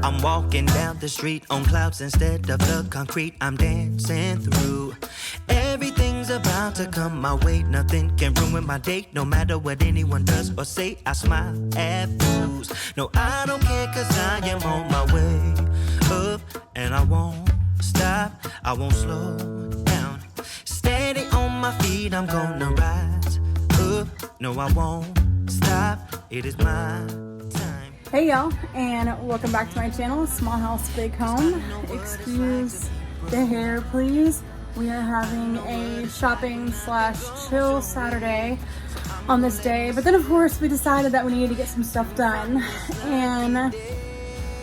I'm walking down the street on clouds instead of the concrete I'm dancing through. Everything's about to come my way, nothing can ruin my day. No matter what anyone does or say, I smile at fools. No, I don't care, cause I am on my way up, and I won't stop, I won't slow down. Steady on my feet, I'm gonna rise up. No, I won't stop, it is my time. Hey y'all, and welcome back to my channel, Small House Big Home. Excuse the hair, please. We are having a shopping / chill Saturday on this day, but then of course we decided that we needed to get some stuff done, and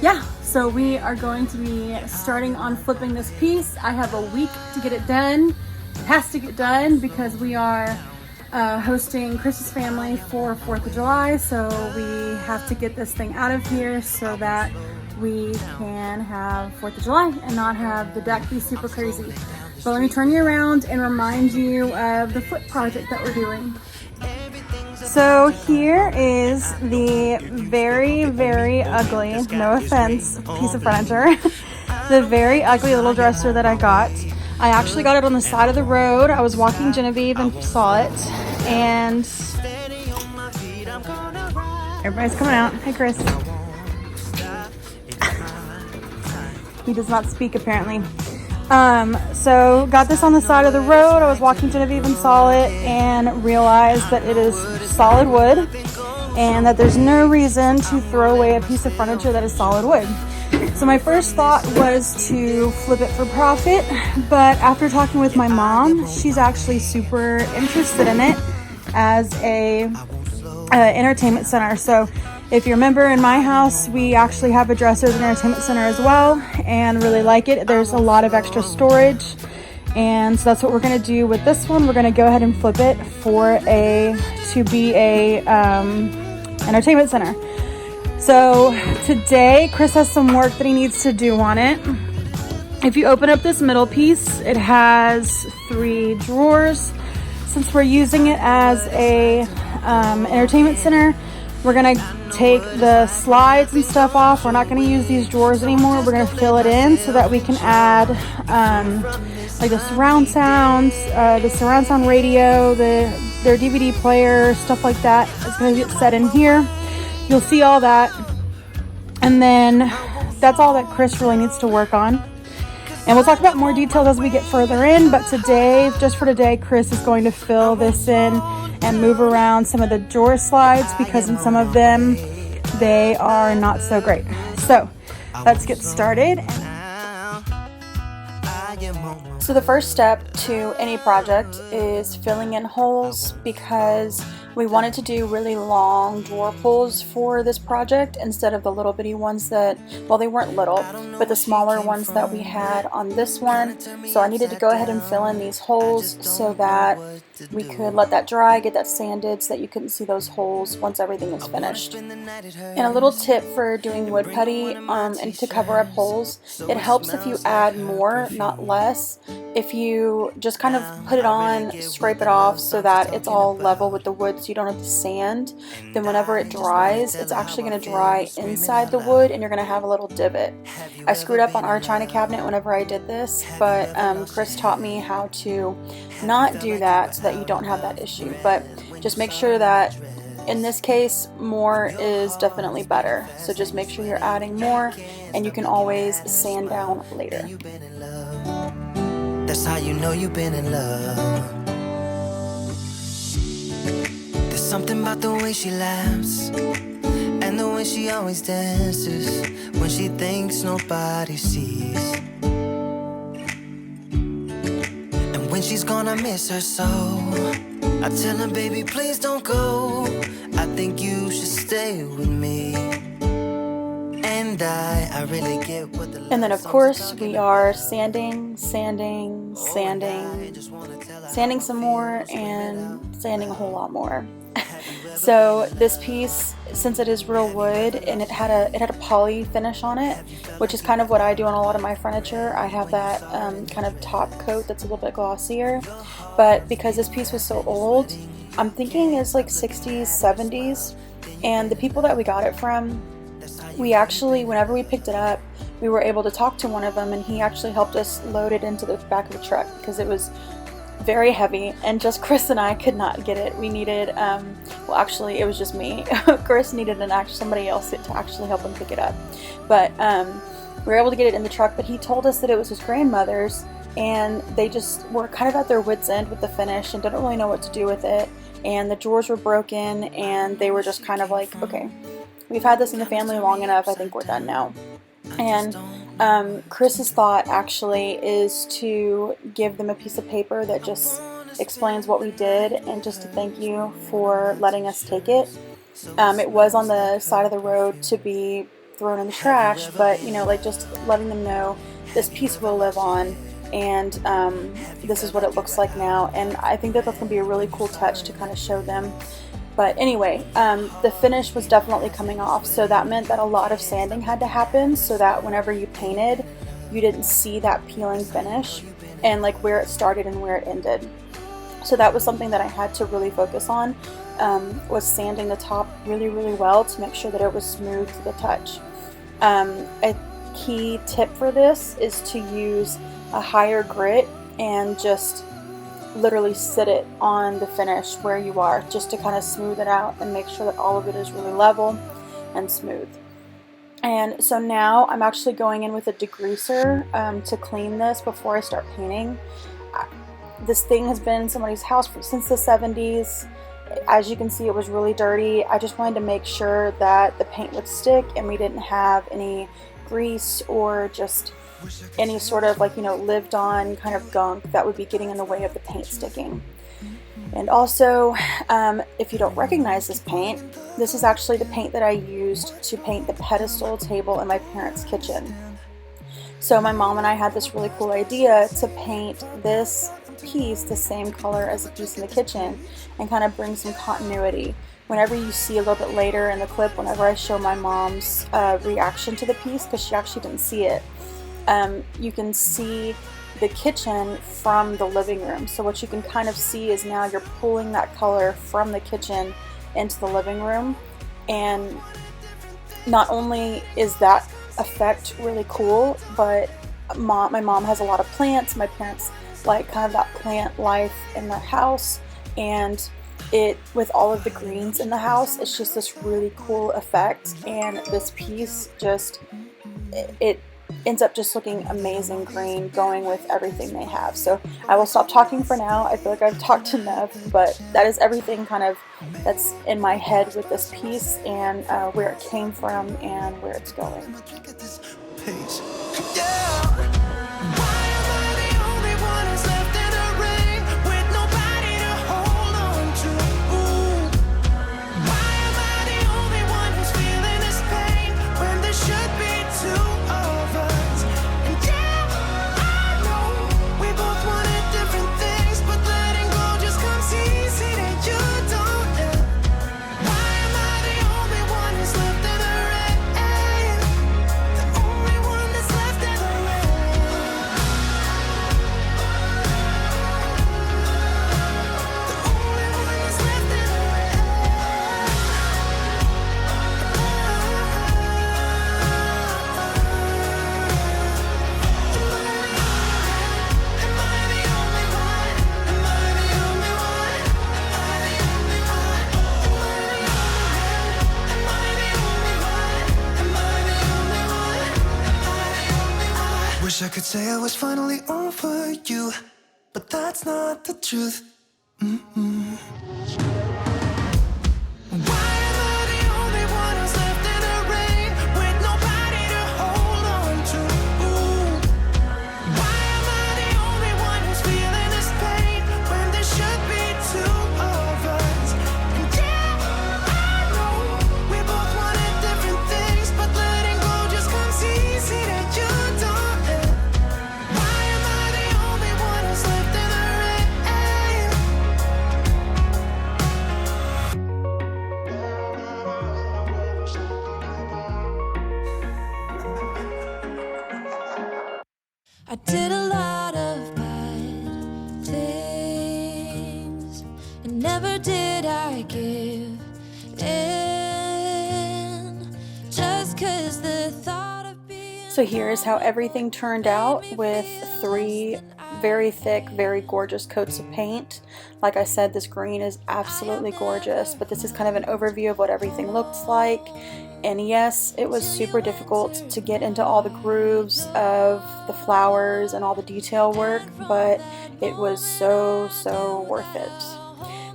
yeah, so we are going to be starting on flipping this piece. I have a week to get it done. It has to get done because we are hosting Chris's family for 4th of July, so we have to get this thing out of here so that we can have 4th of July and not have the deck be super crazy. But let me turn you around and remind you of the flip project that we're doing. So here is the very, very ugly, no offense, piece of furniture. The very ugly little dresser that I got. I actually got it on the side of the road. I was walking Genevieve and saw it, and everybody's coming out. Hey, Chris. He does not speak apparently. So got this on the side of the road. I was walking Genevieve and saw it and realized that it is solid wood and that there's no reason to throw away a piece of furniture that is solid wood. So my first thought was to flip it for profit, but after talking with my mom, she's actually super interested in it as a entertainment center. So if you remember, in my house, we actually have a dresser as an entertainment center as well, and really like it. There's a lot of extra storage, and so that's what we're going to do with this one. We're going to go ahead and flip it to be a entertainment center. So today, Chris has some work that he needs to do on it. If you open up this middle piece, it has 3 drawers. Since we're using it as a entertainment center, we're gonna take the slides and stuff off. We're not gonna use these drawers anymore. We're gonna fill it in so that we can add like the surround sounds, the surround sound radio, their DVD player, stuff like that. It's gonna get set in here. You'll see all that, and then that's all that Chris really needs to work on. And we'll talk about more details as we get further in, but today, just for today, Chris is going to fill this in and move around some of the drawer slides because in some of them, they are not so great. So let's get started. So the first step to any project is filling in holes, because we wanted to do really long drawer pulls for this project instead of the little bitty ones that, well, they weren't little, but the smaller ones that we had on this one. So I needed to go ahead and fill in these holes so that we could let that dry, get that sanded so that you couldn't see those holes once everything was finished. And a little tip for doing wood putty and to cover up holes, it helps if you add more, not less. If you just kind of put it on, scrape it off so that it's all level with the wood so you don't have to sand, then whenever it dries, it's actually going to dry inside the wood and you're going to have a little divot. I screwed up on our china cabinet whenever I did this, but Chris taught me how to not do that so that you don't have that issue. But just make sure that in this case, more is definitely better. So just make sure you're adding more, and you can always sand down later. That's how you know you've been in love. There's something about the way she laughs and the way she always dances when she thinks nobody sees. And when she's gone, I miss her so. I tell her, baby, please don't go. I think you should stay with me. And I really get what the. And then of course we are sanding some more, and sanding a whole lot more. So this piece, since it is real wood and it had a poly finish on it, which is kind of what I do on a lot of my furniture. I have that kind of top coat that's a little bit glossier, but because this piece was so old, I'm thinking it's like 60s, 70s, and the people that we got it from, we actually, whenever we picked it up, we were able to talk to one of them, and he actually helped us load it into the back of the truck because it was very heavy, and just Chris and I could not get it. We needed, well, actually, it was just me. Chris needed somebody else to actually help him pick it up. But we were able to get it in the truck, but he told us that it was his grandmother's, and they just were kind of at their wits' end with the finish and didn't really know what to do with it. And the drawers were broken, and they were just kind of like, okay, we've had this in the family long enough, I think we're done now. And Chris's thought actually is to give them a piece of paper that just explains what we did, and just to thank you for letting us take it. It was on the side of the road to be thrown in the trash, but you know, like just letting them know this piece will live on, and this is what it looks like now. And I think that that's going to be a really cool touch to kind of show them. But anyway, the finish was definitely coming off, so that meant that a lot of sanding had to happen so that whenever you painted, you didn't see that peeling finish and like where it started and where it ended. So that was something that I had to really focus on, was sanding the top really, really well to make sure that it was smooth to the touch. A key tip for this is to use a higher grit and just literally sit it on the finish where you are, just to kind of smooth it out and make sure that all of it is really level and smooth. And so now I'm actually going in with a degreaser to clean this before I start painting. This thing has been in somebody's house since the 70s. As you can see, it was really dirty. I just wanted to make sure that the paint would stick and we didn't have any grease or just any sort of, like, you know, lived on kind of gunk that would be getting in the way of the paint sticking. And also, if you don't recognize this paint, this is actually the paint that I used to paint the pedestal table in my parents' kitchen. So my mom and I had this really cool idea to paint this piece the same color as the piece in the kitchen and kind of bring some continuity. Whenever you see a little bit later in the clip, whenever I show my mom's reaction to the piece, because she actually didn't see it, you can see the kitchen from the living room. So what you can kind of see is now you're pulling that color from the kitchen into the living room. And not only is that effect really cool, but my mom has a lot of plants. My parents like kind of that plant life in their house, and it, with all of the greens in the house, it's just this really cool effect. And this piece just, it ends up just looking amazing green, going with everything they have. So I will stop talking for now. I feel like I've talked enough, but that is everything kind of that's in my head with this piece, and where it came from and where it's going. Wish I could say I was finally over you, but that's not the truth. I did a lot of bad things, and never did I give in, just 'cause the thought of being So here's how everything turned out with 3 very thick, very gorgeous coats of paint. Like I said, this green is absolutely gorgeous, but this is kind of an overview of what everything looks like. And yes, it was super difficult to get into all the grooves of the flowers and all the detail work, but it was so worth it.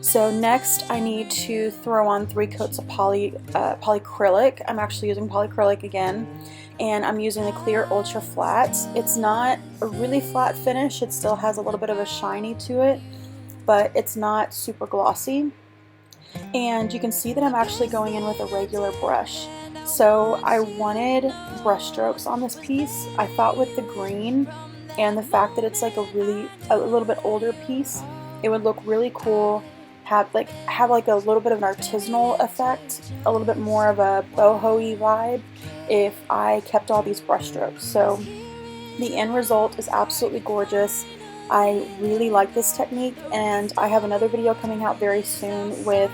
So next I need to throw on 3 coats of polyacrylic. I'm actually using polyacrylic again, and I'm using the clear ultra flat. It's not a really flat finish, it still has a little bit of a shiny to it, but it's not super glossy. And you can see that I'm actually going in with a regular brush. So I wanted brush strokes on this piece. I thought with the green and the fact that it's like a little bit older piece, it would look really cool, have like a little bit of an artisanal effect, a little bit more of a boho-y vibe if I kept all these brush strokes. So the end result is absolutely gorgeous. I really like this technique, and I have another video coming out very soon with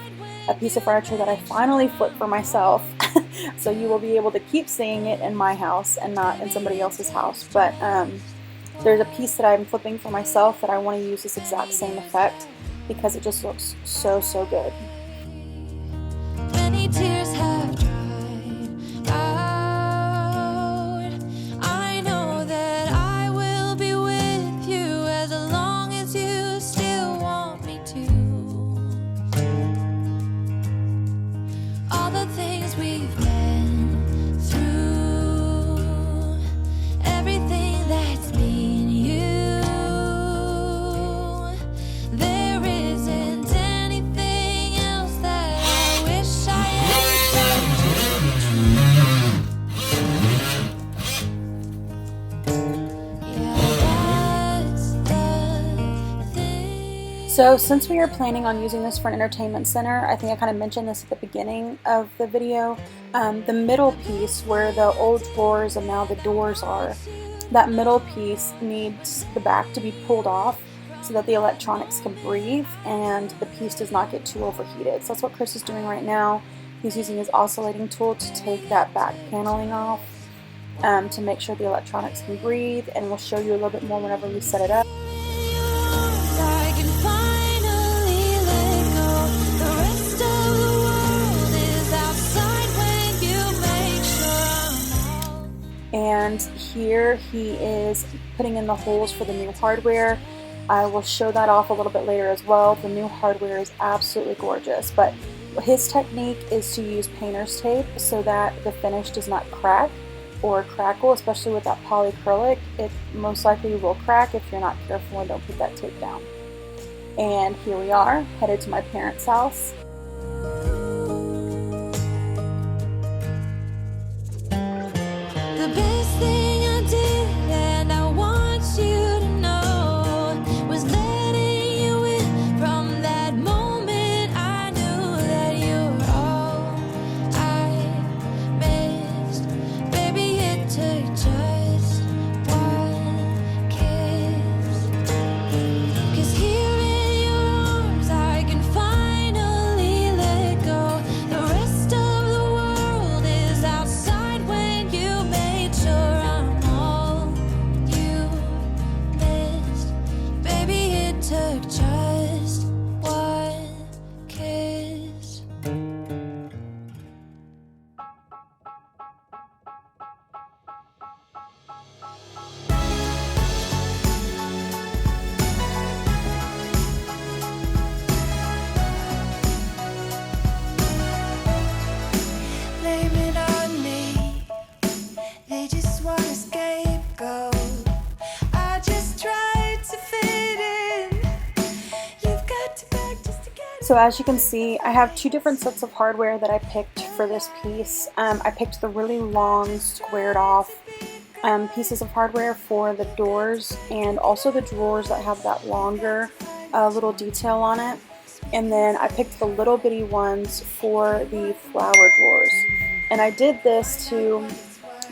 a piece of furniture that I finally flipped for myself. So you will be able to keep seeing it in my house and not in somebody else's house. But there's a piece that I'm flipping for myself that I want to use this exact same effect because it just looks so good. many tears have dried out. I know that I will be with you as long as you still want me to. All the things we've been through, everything that's been you, there isn't anything else that I wish I So since we are planning on using this for an entertainment center, I think I kind of mentioned this at the beginning of the video, the middle piece where the old drawers and now the doors are, that middle piece needs the back to be pulled off so that the electronics can breathe and the piece does not get too overheated. So that's what Chris is doing right now. He's using his oscillating tool to take that back paneling off to make sure the electronics can breathe, and we'll show you a little bit more whenever we set it up. I can finally let go. The rest of the world is outside when you make sure I'm all. And here he is putting in the holes for the new hardware. I will show that off a little bit later as well. The new hardware is absolutely gorgeous, but his technique is to use painter's tape so that the finish does not crack or crackle, especially with that polyacrylic. It most likely will crack if you're not careful and don't put that tape down. And here we are, headed to my parents' house. The best thing I did, and I want you to know, was letting you in. From that moment I knew that you were all I missed. Baby, it took just one kiss. 'Cause here in your arms I can finally let go. The rest of the world is outside when you made sure I'm all you missed. Baby, it took just one kiss. Blame it on me. They just want a scapegoat. I just tried to fit in. You've got to back just to get it. So as you can see, I have 2 different sets of hardware that I picked for this piece. I picked the really long, squared off pieces of hardware for the doors and also the drawers that have that longer little detail on it. And then I picked the little bitty ones for the flower drawers. And I did this to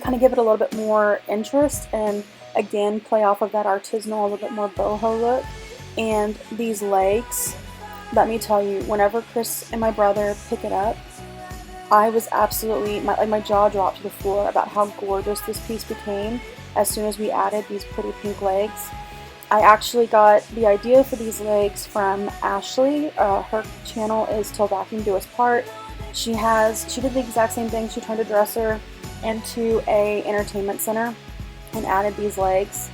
kind of give it a little bit more interest and again play off of that artisanal, a little bit more boho look. And these legs, let me tell you, whenever Chris and my brother pick it up, I was absolutely, my jaw dropped to the floor about how gorgeous this piece became as soon as we added these pretty pink legs. I actually got the idea for these legs from Ashley. Her channel is Till Vacuum Do Us Part. She did the exact same thing. She turned a dresser into a entertainment center and added these legs.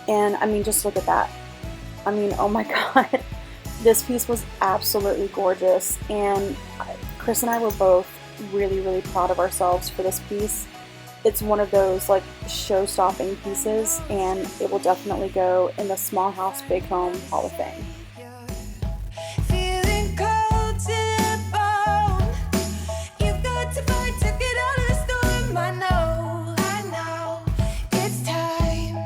And I mean, just look at that. I mean, oh my god. This piece was absolutely gorgeous, and Chris and I were both really, really proud of ourselves for this piece. It's one of those like show-stopping pieces, and it will definitely go in the Small House Big Home Hall of Fame. Feeling cold to the bone. You've got to fight to get out of the storm. I know. It's time.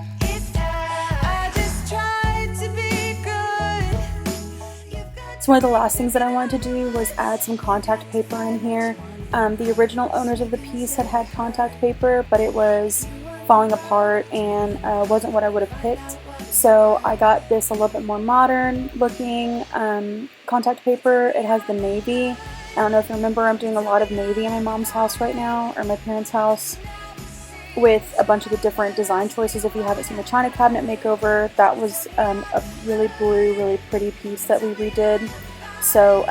I just tried to be good. So one of the last things that I wanted to do was add some contact paper in here. The original owners of the piece had contact paper, but it was falling apart and wasn't what I would have picked. So I got this a little bit more modern looking contact paper. It has the navy. I don't know if you remember, I'm doing a lot of navy in my mom's house right now, or my parents' house, with a bunch of the different design choices. If you haven't seen the China cabinet makeover, that was a really blue, really pretty piece that we redid. So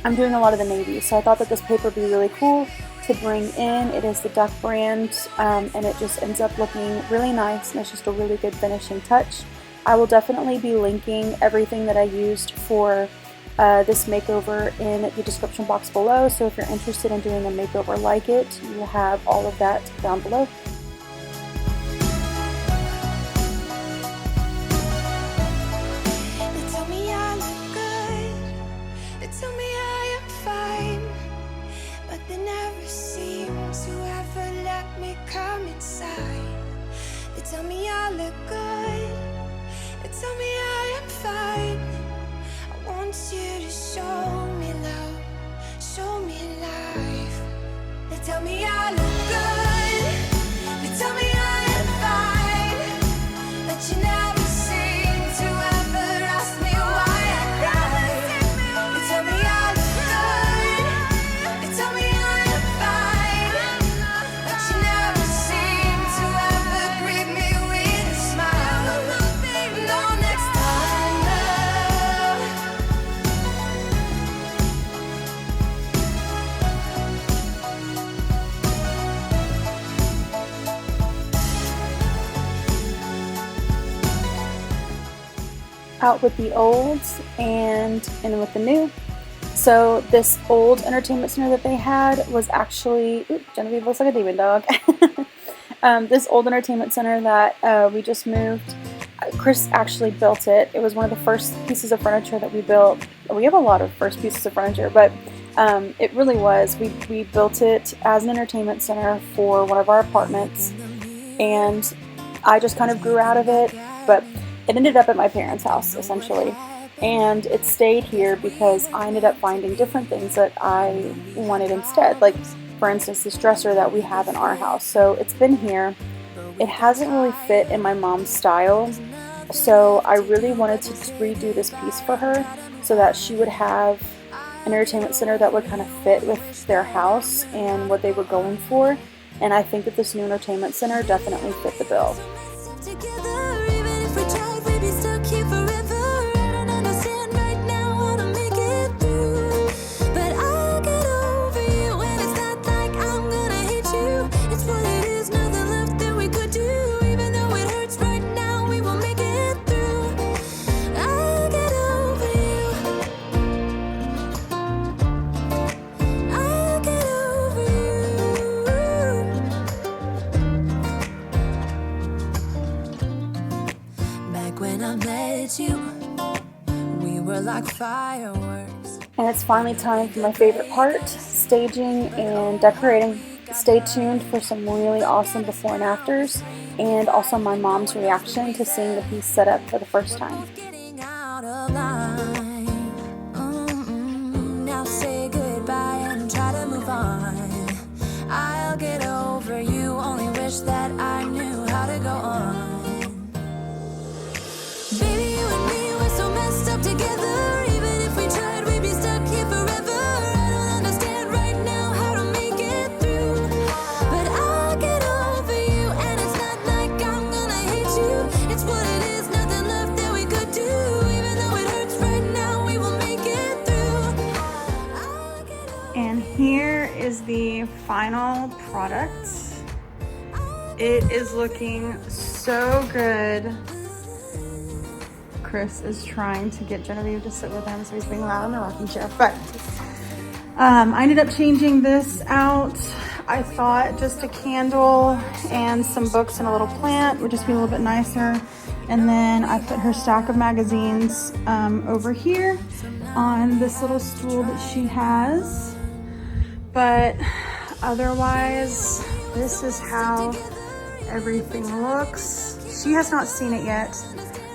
I'm doing a lot of the navy, so I thought that this paper would be really cool to bring in. It is the Duck brand, and it just ends up looking really nice, and it's just a really good finishing touch. I will definitely be linking everything that I used for this makeover in the description box below, so if you're interested in doing a makeover like it, you will have all of that down below. They tell me I look good. They tell me I am fine, but they never seem to ever let me come inside. They tell me I look good. They tell me I am fine. I want you to show me love, show me life. They tell me I look good. They tell me I am fine, but you never seem to ever ask me why I cry. They tell me I look good. They tell me I am fine, but you never seem to ever greet me with a smile. No, next time, love. Out with the old and in with the new. So this old entertainment center that they had was actually, Genevieve looks like a demon dog. This old entertainment center that we just moved, Chris actually built it. It was one of the first pieces of furniture that we built. We have a lot of first pieces of furniture, but it really was. We built it as an entertainment center for one of our apartments, and I just kind of grew out of it, but it ended up at my parents' house, essentially. And it stayed here because I ended up finding different things that I wanted instead. Like, for instance, this dresser that we have in our house. So it's been here. It hasn't really fit in my mom's style. So I really wanted to redo this piece for her so that she would have an entertainment center that would kind of fit with their house and what they were going for. And I think that this new entertainment center definitely fit the bill. Together, even if we tried, we'd be stuck here forever. I don't understand right now how to make it through, but I'll get over you, and it's not like I'm gonna hate you. It's what it is, nothing left that we could do. Even though it hurts right now, we will make it through. I'll get over you. I'll get over you. Back when I met you, we were like fireworks. And it's finally time for my favorite part, staging and decorating. Stay tuned for some really awesome before and afters, and also my mom's reaction to seeing the piece set up for the first time. Getting out of line. Now say goodbye and try to move on. I'll get over you, only wish that I knew how to go on. Baby, you and me, we're so messed up together. Even if we tried, we'd be stuck here forever. I don't understand right now final product. It is looking so good. Chris is trying to get Genevieve to sit with him, so he's being loud in the rocking chair. But I ended up changing this out. I thought just a candle and some books and a little plant would just be a little bit nicer. And then I put her stack of magazines over here on this little stool that she has. But otherwise, this is how everything looks. She has not seen it yet.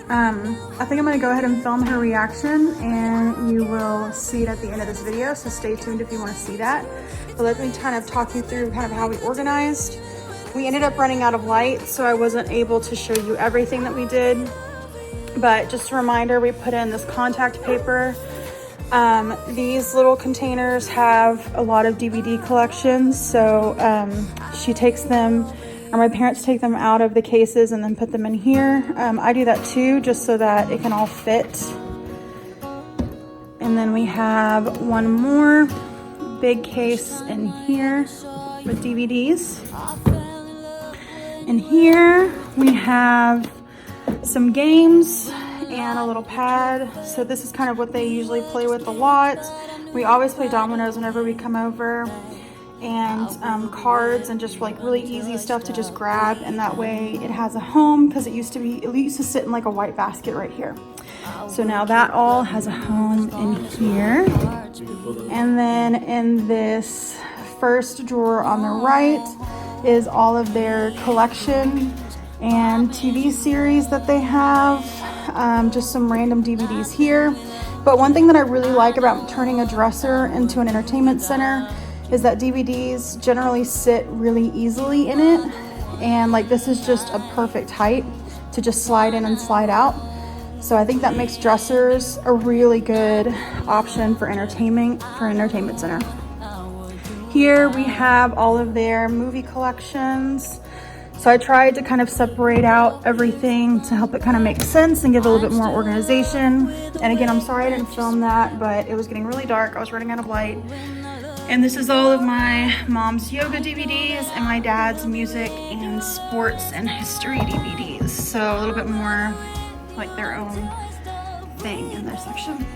I think I'm gonna go ahead and film her reaction, and you will see it at the end of this video, so stay tuned if you wanna see that. But let me kind of talk you through kind of how we organized. We ended up running out of light, so I wasn't able to show you everything that we did. But just a reminder, we put in this contact paper. These little containers have a lot of DVD collections, so she takes them, or my parents take them out of the cases and then put them in here. I do that too, just so that it can all fit. And then we have one more big case in here with DVDs. In here we have some games and a little pad. So this is kind of what they usually play with a lot. We always play dominoes whenever we come over, and cards and just like really easy stuff to just grab, and that way it has a home, because it used to sit in like a white basket right here. So now that all has a home in here. And then in this first drawer on the right is all of their collection and TV series that they have. Just some random DVDs here. But one thing that I really like about turning a dresser into an entertainment center is that DVDs generally sit really easily in it. And like this is just a perfect height to just slide in and slide out. So I think that makes dressers a really good option for entertainment center. Here we have all of their movie collections. So I tried to kind of separate out everything to help it kind of make sense and give a little bit more organization. And again, I'm sorry I didn't film that, but it was getting really dark. I was running out of light. And this is all of my mom's yoga DVDs and my dad's music and sports and history DVDs. So a little bit more like their own thing in their section.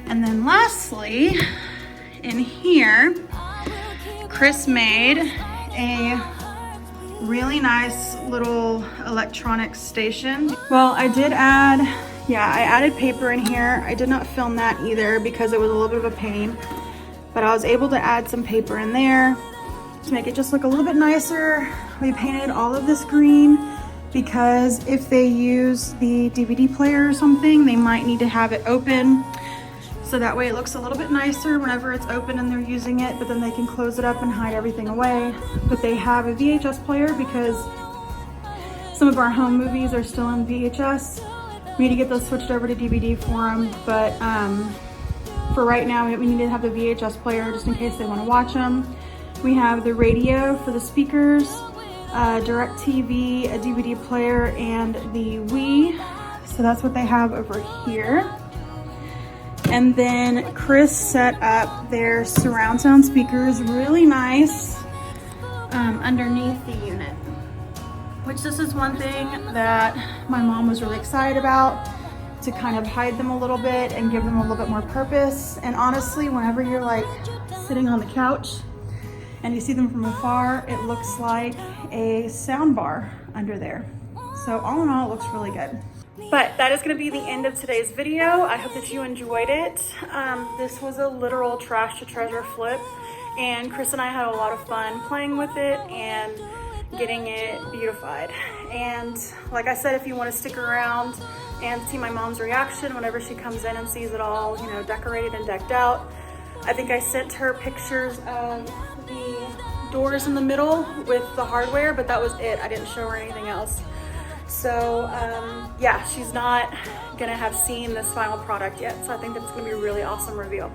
And then lastly, in here, Chris made a really nice little electronics station. Well, I added paper in here. I did not film that either because it was a little bit of a pain, but I was able to add some paper in there to make it just look a little bit nicer. We painted all of this green because if they use the DVD player or something, they might need to have it open. So that way it looks a little bit nicer whenever it's open and they're using it, but then they can close it up and hide everything away. But they have a VHS player because some of our home movies are still in VHS. We need to get those switched over to DVD for them. But for right now, we need to have the VHS player just in case they want to watch them. We have the radio for the speakers, DirecTV, a DVD player, and the Wii. So that's what they have over here. And then Chris set up their surround sound speakers really nice underneath the unit, which this is one thing that my mom was really excited about, to kind of hide them a little bit and give them a little bit more purpose. And honestly, whenever you're like sitting on the couch and you see them from afar, it looks like a sound bar under there. So all in all, it looks really good. But that is going to be the end of today's video. I hope that you enjoyed it. This was a literal trash to treasure flip, and Chris and I had a lot of fun playing with it and getting it beautified. And like I said, if you want to stick around and see my mom's reaction whenever she comes in and sees it all, you know, decorated and decked out, I think I sent her pictures of the doors in the middle with the hardware, but that was it. I didn't show her anything else. So yeah, she's not gonna have seen this final product yet. So I think that's gonna be a really awesome reveal.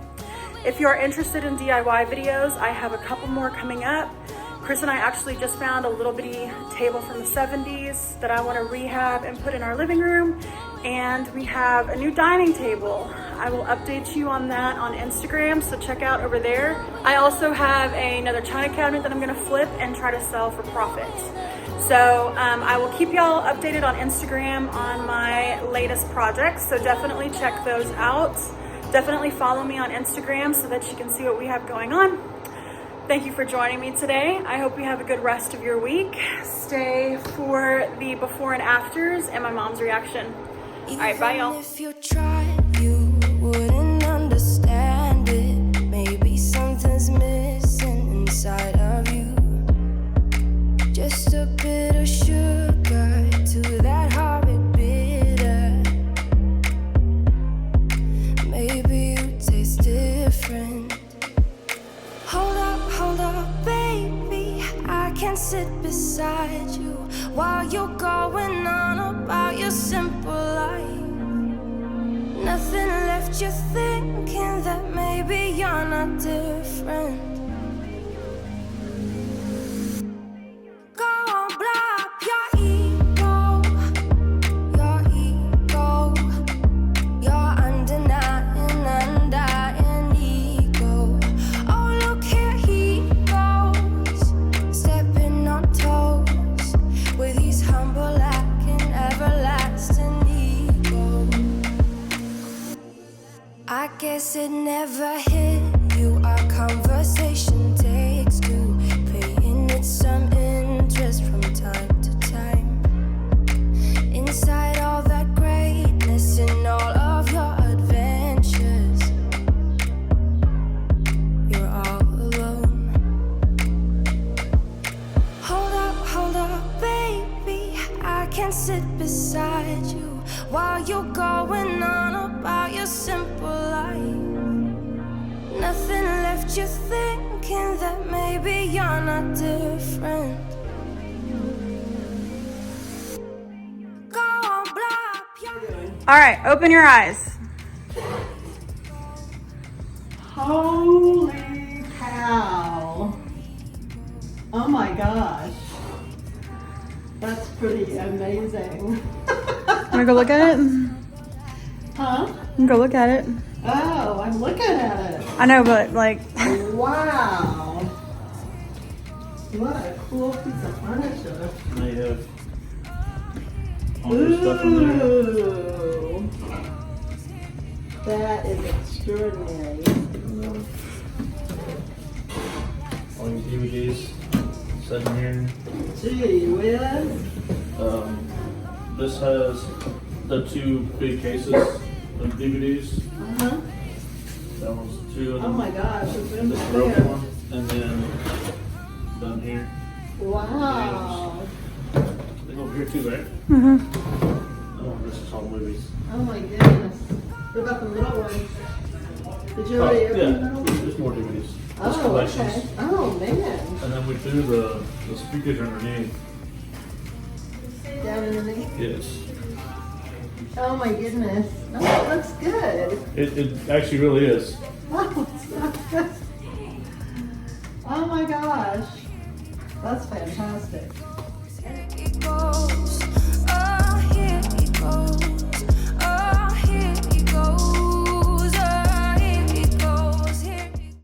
If you are interested in DIY videos, I have a couple more coming up. Chris and I actually just found a little bitty table from the 70s that I want to rehab and put in our living room. And we have a new dining table. I will update you on that on Instagram, so check out over there. I also have another china cabinet that I'm gonna flip and try to sell for profit. So I will keep y'all updated on Instagram on my latest projects, so definitely check those out. Definitely follow me on Instagram so that you can see what we have going on. Thank you for joining me today. I hope you have a good rest of your week. Stay for the before and afters and my mom's reaction. All right, bye y'all. If you tried, you wouldn't understand it. Maybe something's missing inside of you. Just a bit of sugar to that horrid bitter. Maybe you taste different. Hold up, baby. I can sit beside you while you're going on about your simple life. Nothing left you thinking that maybe you're not different. Go on, blow up your ego, your undenying ego. Oh, look here he goes, stepping on toes with his humble lacking everlasting ego. I guess it never hit you. Our conversation takes two, paying it some interest from time to time. Inside all that greatness and all of your adventures, you're all alone. Hold up, baby. I can sit beside you while you're going on about your simple life. Nothing left you thinking that maybe you're not different. Go on, blow up your... All right, open your eyes. Holy cow. Oh my gosh. That's pretty amazing. Wanna go look at it? Huh? Go look at it. Oh, I'm looking at it. I know, but like, Wow. What a cool piece of furniture. They have all their stuff in there. Ooh. That is extraordinary. All your DVDs sitting here. Gee whiz. This has the two big cases of DVDs. Uh-huh. That one's two of Oh them. my gosh, it's in This broken there. one, and then down here. Wow. They go over here too, right? mm-hmm. Oh, this is all movies. Oh my goodness. What about the little ones? Did you already open the yeah, little ones? there's more DVDs. There's Oh, collections. okay. Oh, man. And then we do the speakers underneath. Down underneath. Yes. Oh my goodness. Oh, that looks good. It actually really is. Oh, it's not good. Oh my gosh. That's fantastic. It goes